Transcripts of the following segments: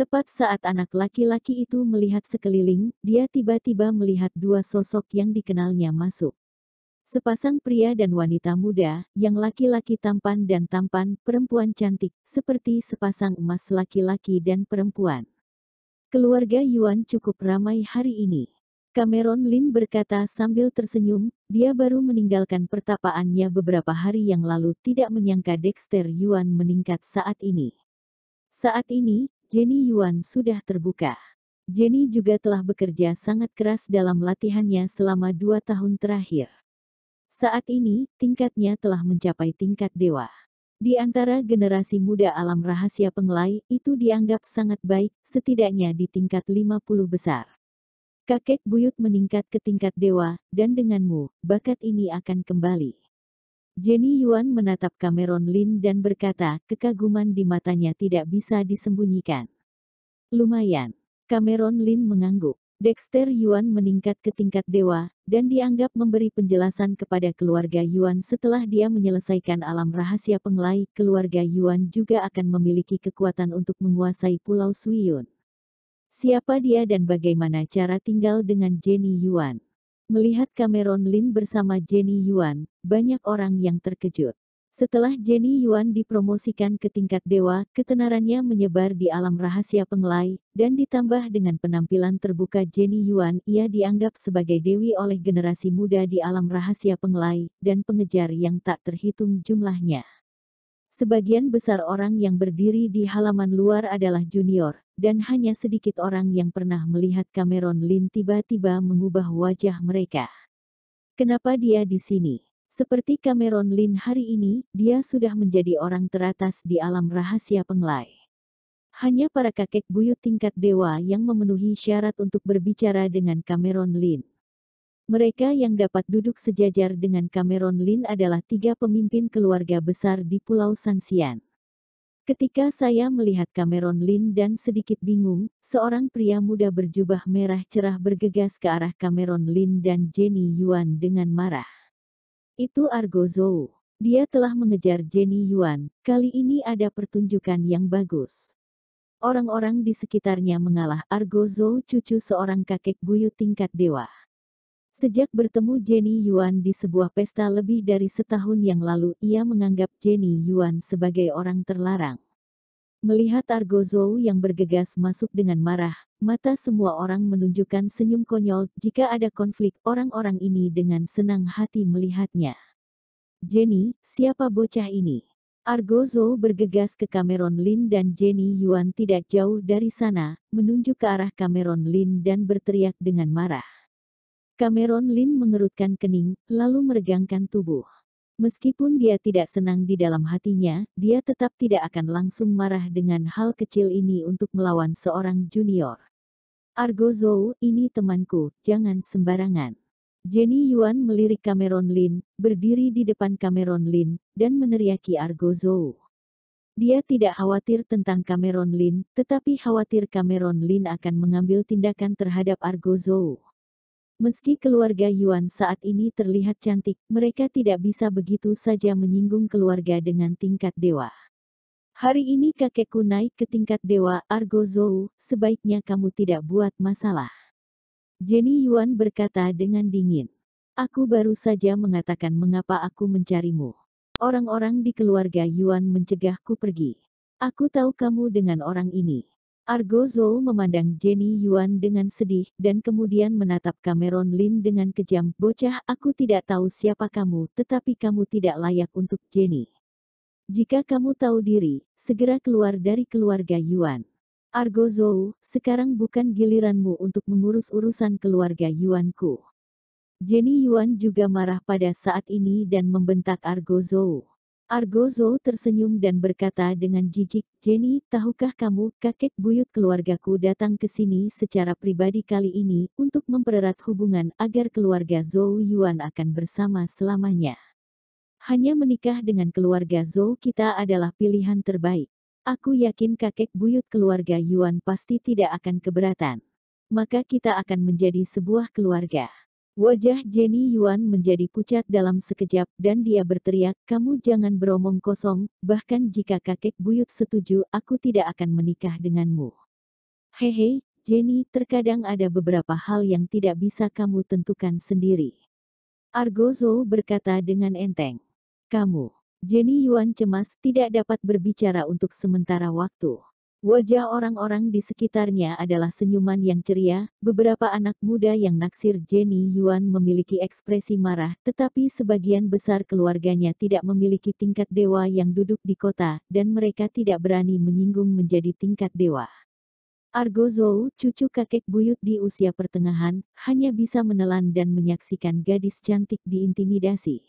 Tepat saat anak laki-laki itu melihat sekeliling, dia tiba-tiba melihat dua sosok yang dikenalnya masuk. Sepasang pria dan wanita muda, yang laki-laki tampan dan tampan, perempuan cantik, seperti sepasang emas laki-laki dan perempuan. Keluarga Yuan cukup ramai hari ini. Cameron Lin berkata sambil tersenyum, dia baru meninggalkan pertapaannya beberapa hari yang lalu, tidak menyangka Dexter Yuan meningkat saat ini. Saat ini, Jenny Yuan sudah terbuka. Jenny juga telah bekerja sangat keras dalam latihannya selama 2 tahun terakhir. Saat ini, tingkatnya telah mencapai tingkat dewa. Di antara generasi muda alam rahasia pengelai, itu dianggap sangat baik, setidaknya di tingkat 50 besar. Kakek buyut meningkat ke tingkat dewa, dan denganmu, bakat ini akan kembali. Jenny Yuan menatap Cameron Lin dan berkata, kekaguman di matanya tidak bisa disembunyikan. Lumayan. Cameron Lin mengangguk. Dexter Yuan meningkat ke tingkat dewa, dan dianggap memberi penjelasan kepada keluarga Yuan setelah dia menyelesaikan alam rahasia pengelai. Keluarga Yuan juga akan memiliki kekuatan untuk menguasai Pulau Suiyun. Siapa dia dan bagaimana cara tinggal dengan Jenny Yuan? Melihat Cameron Lin bersama Jenny Yuan, banyak orang yang terkejut. Setelah Jenny Yuan dipromosikan ke tingkat dewa, ketenarannya menyebar di alam rahasia pengelai, dan ditambah dengan penampilan terbuka Jenny Yuan, ia dianggap sebagai dewi oleh generasi muda di alam rahasia pengelai, dan pengejar yang tak terhitung jumlahnya. Sebagian besar orang yang berdiri di halaman luar adalah junior, dan hanya sedikit orang yang pernah melihat Cameron Lin tiba-tiba mengubah wajah mereka. Kenapa dia di sini? Seperti Cameron Lin hari ini, dia sudah menjadi orang teratas di alam rahasia pengelai. Hanya para kakek buyut tingkat dewa yang memenuhi syarat untuk berbicara dengan Cameron Lin. Mereka yang dapat duduk sejajar dengan Cameron Lin adalah 3 pemimpin keluarga besar di Pulau Sanxian. Ketika saya melihat Cameron Lin dan sedikit bingung, seorang pria muda berjubah merah cerah bergegas ke arah Cameron Lin dan Jenny Yuan dengan marah. Itu Argo Zhou. Dia telah mengejar Jenny Yuan, kali ini ada pertunjukan yang bagus. Orang-orang di sekitarnya mengalah. Argo Zhou cucu seorang kakek buyut tingkat dewa. Sejak bertemu Jenny Yuan di sebuah pesta lebih dari setahun yang lalu, ia menganggap Jenny Yuan sebagai orang terlarang. Melihat Argo Zhou yang bergegas masuk dengan marah, mata semua orang menunjukkan senyum konyol. Jika ada konflik, orang-orang ini dengan senang hati melihatnya. Jenny, siapa bocah ini? Argo Zhou bergegas ke Cameron Lin dan Jenny Yuan tidak jauh dari sana, menunjuk ke arah Cameron Lin dan berteriak dengan marah. Cameron Lin mengerutkan kening, lalu meregangkan tubuh. Meskipun dia tidak senang di dalam hatinya, dia tetap tidak akan langsung marah dengan hal kecil ini untuk melawan seorang junior. Argo Zhou, ini temanku, jangan sembarangan. Jenny Yuan melirik Cameron Lin, berdiri di depan Cameron Lin, dan meneriaki Argo Zhou. Dia tidak khawatir tentang Cameron Lin, tetapi khawatir Cameron Lin akan mengambil tindakan terhadap Argo Zhou. Meski keluarga Yuan saat ini terlihat cantik, mereka tidak bisa begitu saja menyinggung keluarga dengan tingkat dewa. Hari ini kakekku naik ke tingkat dewa. Argo Zhou, sebaiknya kamu tidak buat masalah. Jenny Yuan berkata dengan dingin. Aku baru saja mengatakan mengapa aku mencarimu. Orang-orang di keluarga Yuan mencegahku pergi. Aku tahu kamu dengan orang ini. Argo Zhou memandang Jenny Yuan dengan sedih, dan kemudian menatap Cameron Lin dengan kejam. Bocah, aku tidak tahu siapa kamu, tetapi kamu tidak layak untuk Jenny. Jika kamu tahu diri, segera keluar dari keluarga Yuan. Argo Zhou, sekarang bukan giliranmu untuk mengurus urusan keluarga Yuanku. Jenny Yuan juga marah pada saat ini dan membentak Argo Zhou. Argo Zhou tersenyum dan berkata dengan jijik, Jenny, tahukah kamu, kakek buyut keluargaku datang ke sini secara pribadi kali ini, untuk mempererat hubungan agar keluarga Zhou Yuan akan bersama selamanya. Hanya menikah dengan keluarga Zhou kita adalah pilihan terbaik. Aku yakin kakek buyut keluarga Yuan pasti tidak akan keberatan. Maka kita akan menjadi sebuah keluarga. Wajah Jenny Yuan menjadi pucat dalam sekejap dan dia berteriak, kamu jangan beromong kosong, bahkan jika kakek buyut setuju, aku tidak akan menikah denganmu. Hehe, Jenny, terkadang ada beberapa hal yang tidak bisa kamu tentukan sendiri. Argo Zhou berkata dengan enteng. Kamu, Jenny Yuan cemas tidak dapat berbicara untuk sementara waktu. Wajah orang-orang di sekitarnya adalah senyuman yang ceria, beberapa anak muda yang naksir Jenny Yuan memiliki ekspresi marah, tetapi sebagian besar keluarganya tidak memiliki tingkat dewa yang duduk di kota, dan mereka tidak berani menyinggung menjadi tingkat dewa. Argo Zhou, cucu kakek buyut di usia pertengahan, hanya bisa menelan dan menyaksikan gadis cantik diintimidasi.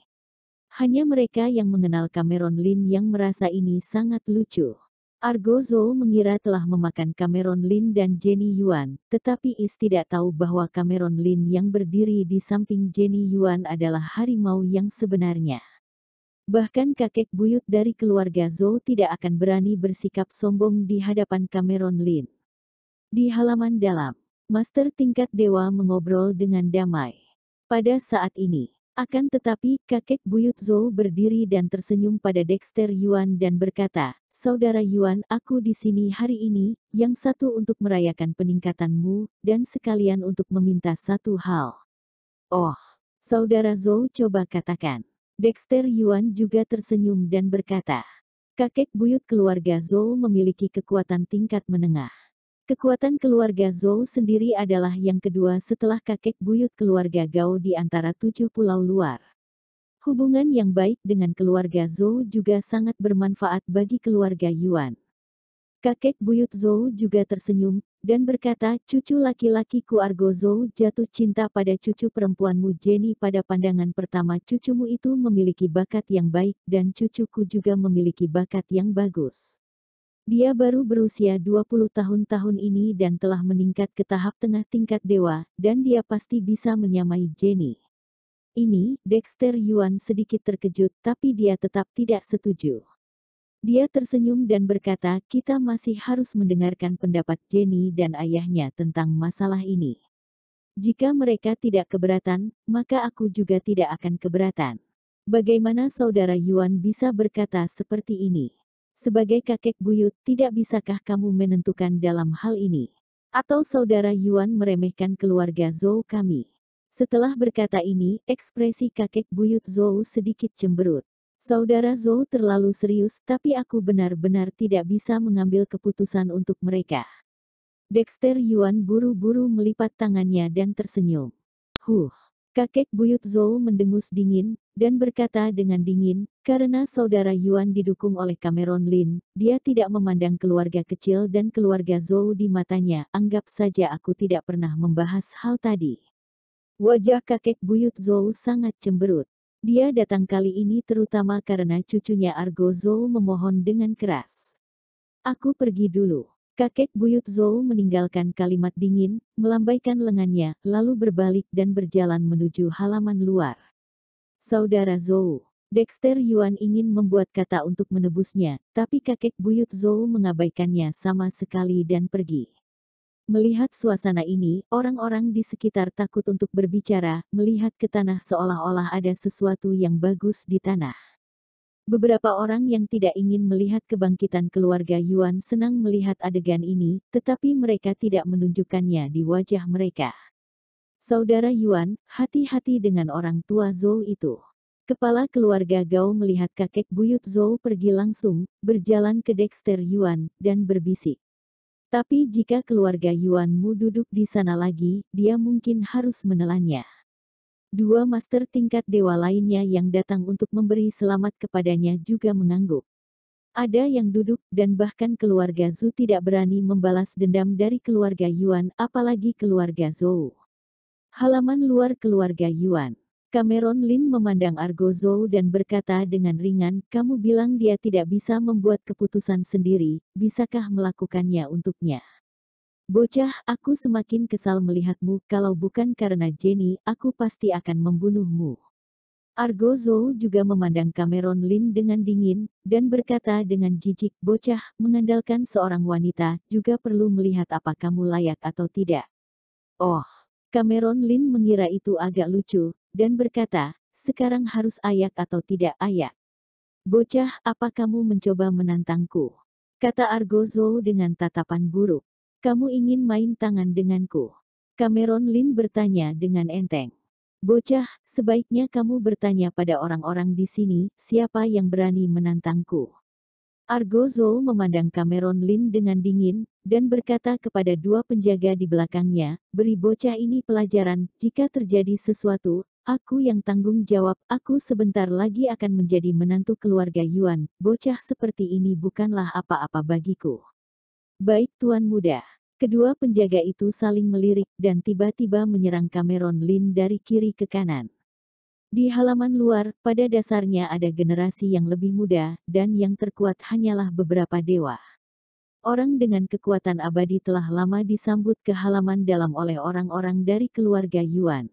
Hanya mereka yang mengenal Cameron Lin yang merasa ini sangat lucu. Argo Zhou mengira telah memakan Cameron Lin dan Jenny Yuan, tetapi Is tidak tahu bahwa Cameron Lin yang berdiri di samping Jenny Yuan adalah harimau yang sebenarnya. Bahkan kakek buyut dari keluarga Zhou tidak akan berani bersikap sombong di hadapan Cameron Lin. Di halaman dalam, Master tingkat dewa mengobrol dengan damai. Pada saat ini, akan tetapi, kakek buyut Zhou berdiri dan tersenyum pada Dexter Yuan dan berkata, Saudara Yuan, aku di sini hari ini, yang satu untuk merayakan peningkatanmu, dan sekalian untuk meminta satu hal. Oh, Saudara Zhou, coba katakan. Dexter Yuan juga tersenyum dan berkata, kakek buyut keluarga Zhou memiliki kekuatan tingkat menengah. Kekuatan keluarga Zhou sendiri adalah yang kedua setelah kakek buyut keluarga Gao di antara 7 pulau luar. Hubungan yang baik dengan keluarga Zhou juga sangat bermanfaat bagi keluarga Yuan. Kakek buyut Zhou juga tersenyum, dan berkata, cucu laki-lakiku Argo Zhou jatuh cinta pada cucu perempuanmu Jenny pada pandangan pertama cucumu itu memiliki bakat yang baik dan cucuku juga memiliki bakat yang bagus. Dia baru berusia 20 tahun ini dan telah meningkat ke tahap tengah tingkat dewa, dan dia pasti bisa menyamai Jenny. Ini, Dexter Yuan sedikit terkejut tapi dia tetap tidak setuju. Dia tersenyum dan berkata, kita masih harus mendengarkan pendapat Jenny dan ayahnya tentang masalah ini. Jika mereka tidak keberatan, maka aku juga tidak akan keberatan. Bagaimana saudara Yuan bisa berkata seperti ini? Sebagai kakek buyut, tidak bisakah kamu menentukan dalam hal ini? Atau saudara Yuan meremehkan keluarga Zhou kami? Setelah berkata ini, ekspresi kakek buyut Zhou sedikit cemberut. Saudara Zhou terlalu serius, tapi aku benar-benar tidak bisa mengambil keputusan untuk mereka. Dexter Yuan buru-buru melipat tangannya dan tersenyum. Kakek buyut Zhou mendengus dingin, dan berkata dengan dingin, karena saudara Yuan didukung oleh Cameron Lin, dia tidak memandang keluarga kecil dan keluarga Zhou di matanya, anggap saja aku tidak pernah membahas hal tadi. Wajah kakek buyut Zhou sangat cemberut. Dia datang kali ini terutama karena cucunya Argo Zhou memohon dengan keras. Aku pergi dulu. Kakek buyut Zhou meninggalkan kalimat dingin, melambaikan lengannya, lalu berbalik dan berjalan menuju halaman luar. Saudara Zhou, Dexter Yuan ingin membuat kata untuk menebusnya, tapi kakek buyut Zhou mengabaikannya sama sekali dan pergi. Melihat suasana ini, orang-orang di sekitar takut untuk berbicara, melihat ke tanah seolah-olah ada sesuatu yang bagus di tanah. Beberapa orang yang tidak ingin melihat kebangkitan keluarga Yuan senang melihat adegan ini, tetapi mereka tidak menunjukkannya di wajah mereka. Saudara Yuan, hati-hati dengan orang tua Zhou itu. Kepala keluarga Gao melihat kakek buyut Zhou pergi langsung, berjalan ke Dexter Yuan, dan berbisik. Tapi jika keluarga Yuanmu duduk di sana lagi, dia mungkin harus menelannya. Dua master tingkat dewa lainnya yang datang untuk memberi selamat kepadanya juga mengangguk. Ada yang duduk, dan bahkan keluarga Zhou tidak berani membalas dendam dari keluarga Yuan, apalagi keluarga Zhou. Halaman luar keluarga Yuan. Cameron Lin memandang Argo Zhou dan berkata dengan ringan, kamu bilang dia tidak bisa membuat keputusan sendiri, bisakah melakukannya untuknya? Bocah, aku semakin kesal melihatmu, kalau bukan karena Jenny, aku pasti akan membunuhmu. Argo Zhou juga memandang Cameron Lin dengan dingin, dan berkata dengan jijik, bocah, mengandalkan seorang wanita, juga perlu melihat apa kamu layak atau tidak. Oh, Cameron Lin mengira itu agak lucu, dan berkata, sekarang harus ayak atau tidak ayak. Bocah, apa kamu mencoba menantangku? Kata Argo Zhou dengan tatapan buruk. Kamu ingin main tangan denganku? Cameron Lin bertanya dengan enteng. Bocah, sebaiknya kamu bertanya pada orang-orang di sini, siapa yang berani menantangku. Argo Zhou memandang Cameron Lin dengan dingin, dan berkata kepada dua penjaga di belakangnya, beri bocah ini pelajaran, jika terjadi sesuatu, aku yang tanggung jawab, aku sebentar lagi akan menjadi menantu keluarga Yuan, bocah seperti ini bukanlah apa-apa bagiku. Baik Tuan Muda. Kedua penjaga itu saling melirik dan tiba-tiba menyerang Cameron Lin dari kiri ke kanan. Di halaman luar, pada dasarnya ada generasi yang lebih muda, dan yang terkuat hanyalah beberapa dewa. Orang dengan kekuatan abadi telah lama disambut ke halaman dalam oleh orang-orang dari keluarga Yuan.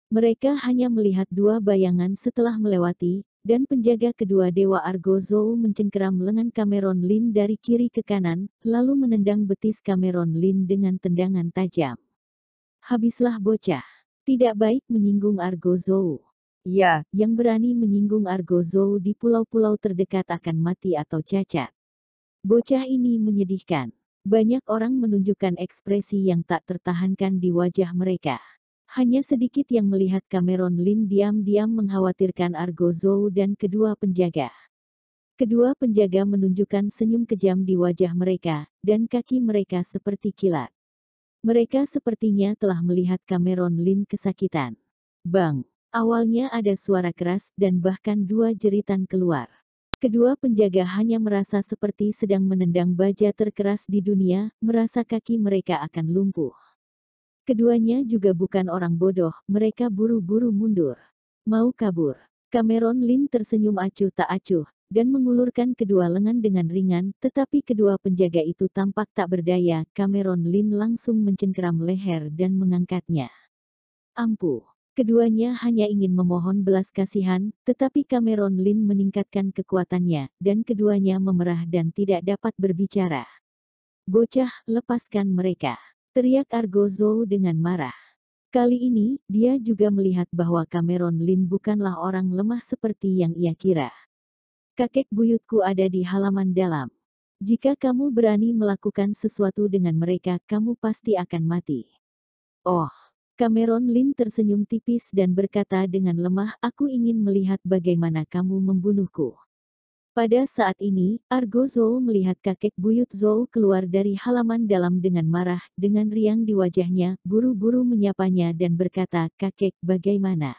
Mereka hanya melihat dua bayangan setelah melewati, dan penjaga kedua dewa Argo Zhou mencengkeram lengan Cameron Lin dari kiri ke kanan, lalu menendang betis Cameron Lin dengan tendangan tajam. Habislah bocah. Tidak baik menyinggung Argo Zhou. Ya, yang berani menyinggung Argo Zhou di pulau-pulau terdekat akan mati atau cacat. Bocah ini menyedihkan. Banyak orang menunjukkan ekspresi yang tak tertahankan di wajah mereka. Hanya sedikit yang melihat Cameron Lin diam-diam mengkhawatirkan Argo Zhou dan kedua penjaga. Kedua penjaga menunjukkan senyum kejam di wajah mereka, dan kaki mereka seperti kilat. Mereka sepertinya telah melihat Cameron Lin kesakitan. Bang! Awalnya ada suara keras dan bahkan dua jeritan keluar. Kedua penjaga hanya merasa seperti sedang menendang baja terkeras di dunia, merasa kaki mereka akan lumpuh. Keduanya juga bukan orang bodoh, mereka buru-buru mundur. Mau kabur. Cameron Lin tersenyum acuh tak acuh, dan mengulurkan kedua lengan dengan ringan, tetapi kedua penjaga itu tampak tak berdaya. Cameron Lin langsung mencengkeram leher dan mengangkatnya. Ampuh. Keduanya hanya ingin memohon belas kasihan, tetapi Cameron Lin meningkatkan kekuatannya, dan keduanya memerah dan tidak dapat berbicara. Bocah, lepaskan mereka. Teriak Argo Zhou dengan marah. Kali ini, dia juga melihat bahwa Cameron Lin bukanlah orang lemah seperti yang ia kira. Kakek buyutku ada di halaman dalam. Jika kamu berani melakukan sesuatu dengan mereka, kamu pasti akan mati. Oh! Cameron Lin tersenyum tipis dan berkata dengan lemah, aku ingin melihat bagaimana kamu membunuhku. Pada saat ini, Argo Zhou melihat kakek buyut Zhou keluar dari halaman dalam dengan marah, dengan riang di wajahnya, buru-buru menyapanya dan berkata, kakek, bagaimana?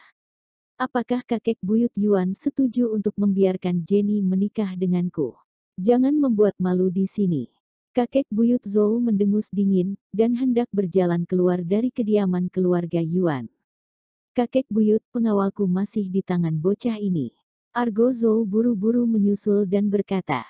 Apakah kakek buyut Yuan setuju untuk membiarkan Jenny menikah denganku? Jangan membuat malu di sini. Kakek buyut Zhou mendengus dingin, dan hendak berjalan keluar dari kediaman keluarga Yuan. Kakek buyut, pengawalku masih di tangan bocah ini. Argo Zhou buru-buru menyusul dan berkata.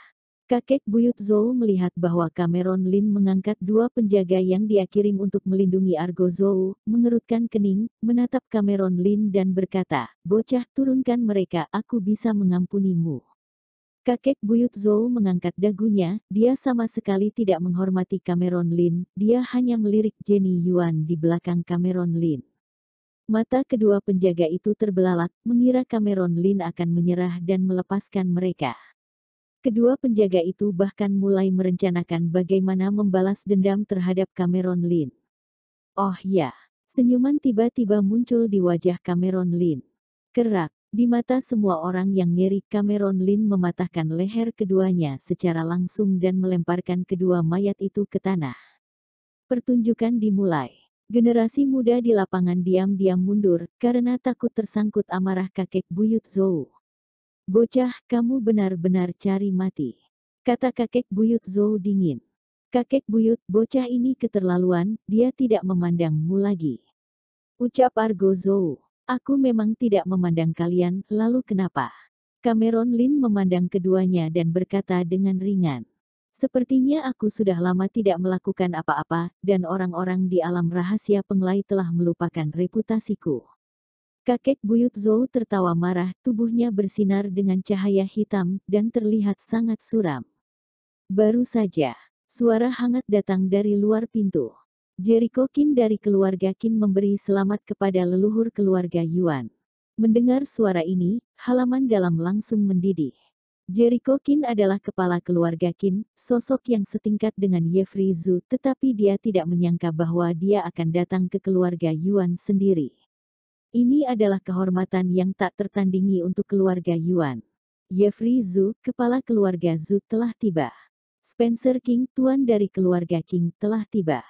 Kakek buyut Zhou melihat bahwa Cameron Lin mengangkat dua penjaga yang dia kirim untuk melindungi Argo Zhou, mengerutkan kening, menatap Cameron Lin dan berkata, bocah turunkan mereka, aku bisa mengampunimu. Kakek buyut Zhou mengangkat dagunya, dia sama sekali tidak menghormati Cameron Lin, dia hanya melirik Jenny Yuan di belakang Cameron Lin. Mata kedua penjaga itu terbelalak, mengira Cameron Lin akan menyerah dan melepaskan mereka. Kedua penjaga itu bahkan mulai merencanakan bagaimana membalas dendam terhadap Cameron Lin. Oh ya, senyuman tiba-tiba muncul di wajah Cameron Lin. Kerak. Di mata semua orang yang ngeri, Cameron Lin mematahkan leher keduanya secara langsung dan melemparkan kedua mayat itu ke tanah. Pertunjukan dimulai. Generasi muda di lapangan diam-diam mundur, karena takut tersangkut amarah kakek buyut Zhou. Bocah, kamu benar-benar cari mati. Kata kakek buyut Zhou dingin. Kakek buyut, bocah ini keterlaluan, dia tidak memandangmu lagi. Ucap Argo Zhou. Aku memang tidak memandang kalian, lalu kenapa? Cameron Lin memandang keduanya dan berkata dengan ringan. Sepertinya aku sudah lama tidak melakukan apa-apa, dan orang-orang di alam rahasia Penglai telah melupakan reputasiku. Kakek buyut Zhou tertawa marah, tubuhnya bersinar dengan cahaya hitam, dan terlihat sangat suram. Baru saja, suara hangat datang dari luar pintu. Jericho Qin dari keluarga Qin memberi selamat kepada leluhur keluarga Yuan. Mendengar suara ini, halaman dalam langsung mendidih. Jericho Kin adalah kepala keluarga Qin, sosok yang setingkat dengan Jeffrey Zhu, tetapi dia tidak menyangka bahwa dia akan datang ke keluarga Yuan sendiri. Ini adalah kehormatan yang tak tertandingi untuk keluarga Yuan. Jeffrey Zhu, kepala keluarga Zhu telah tiba. Spencer King, tuan dari keluarga King, telah tiba.